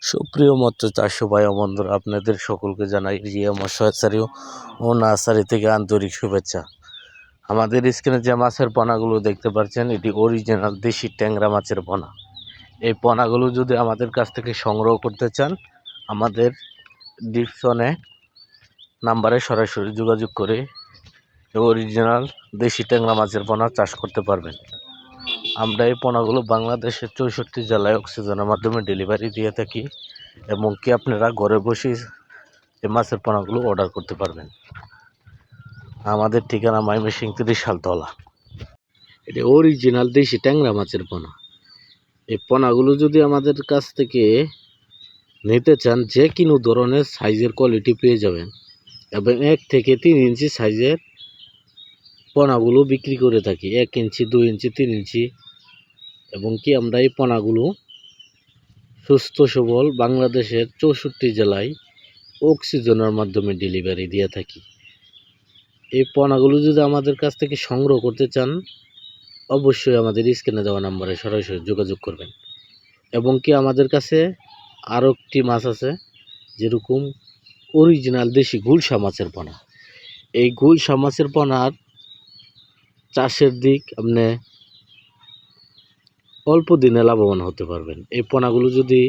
সুপ্রিয় মৎস্য চাষী ভাই ও বন্ধুরা, আপনাদের সকলকে জানাই রিয়া মৎস্য হ্যাচারী ও নার্সারি থেকে আন্তরিক শুভেচ্ছা। আমাদের স্ক্রিনে যে মাছের পোনাগুলো দেখতে পাচ্ছেন, এটি অরিজিনাল দেশি ট্যাংরা মাছের পোনা। এই পোনাগুলো যদি আমাদের কাছ থেকে সংগ্রহ করতে চান, আমাদের ডিসক্রিপশনে নাম্বারে সরাসরি যোগাযোগ করে অরিজিনাল দেশি ট্যাংরা মাছের পোনা চাষ করতে পারবেন। আমরা এই পোনাগুলো বাংলাদেশের 64 জেলায় অক্সিজেনের মাধ্যমে ডেলিভারি দিয়ে থাকি এবং কি আপনারা ঘরে বসে এই মাছের পোনাগুলো অর্ডার করতে পারবেন। আমাদের ঠিকানা ময়মনসিংহ 30 সালতলা। এটা অরিজিনাল দেশি ট্যাংরা মাছের পোনা। এই পোনাগুলো যদি আমাদের কাছ থেকে নিতে চান, যে কোনো ধরনের সাইজের কোয়ালিটি পেয়ে যাবেন এবং 1 থেকে 3 ইঞ্চি সাইজের পোনাগুলো বিক্রি করে থাকি। 1 ইঞ্চি, 2 ইঞ্চি, 3 ইঞ্চি এবং কি আমরা এই পোনাগুলো সুস্থ সবল বাংলাদেশের 64 জেলায় অক্সিজেনের মাধ্যমে ডেলিভারি দিয়ে থাকি। এই পোনাগুলো যদি আমাদের কাছ থেকে সংগ্রহ করতে চান, অবশ্যই আমাদের স্ক্রিনে দেওয়া নাম্বারে সরাসরি যোগাযোগ করবেন। এবং কি আমাদের কাছে আরও একটি মাছ আছে, যেরকম অরিজিনাল দেশি গুলশা মাছের পোনা। এই গুলশা মাছের পোনার চাষের দিক আপনি অল্প দিনে লাভবান হতে পারবেন। এই পোনাগুলো যদি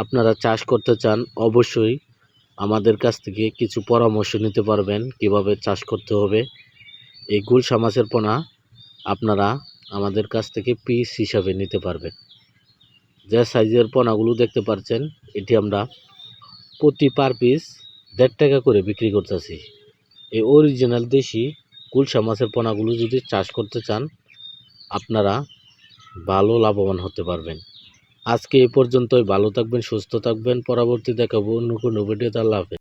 আপনারা চাষ করতে চান, অবশ্যই আমাদের কাছ থেকে কিছু পরামর্শ নিতে পারবেন কিভাবে চাষ করতে হবে। এই গুলশা মাছের পোনা আপনারা আমাদের কাছ থেকে পিস হিসাবে নিতে পারবেন। যে সাইজের পোনাগুলো দেখতে পাচ্ছেন, এটি আমরা প্রতি পার পিস 1.5 টাকা করে বিক্রি করতেছি। এই অরিজিনাল দেশি গুলশা মাছের পোনাগুলো যদি চাষ করতে চান, আপনারা ভালো লাভবান হতে পারবেন। আজকে এই পর্যন্তই। ভালো থাকবেন, সুস্থ থাকবেন। পরবর্তী দেখাবো অন্য কোনো ভিডিওতে। আল্লাহ হাফেজ।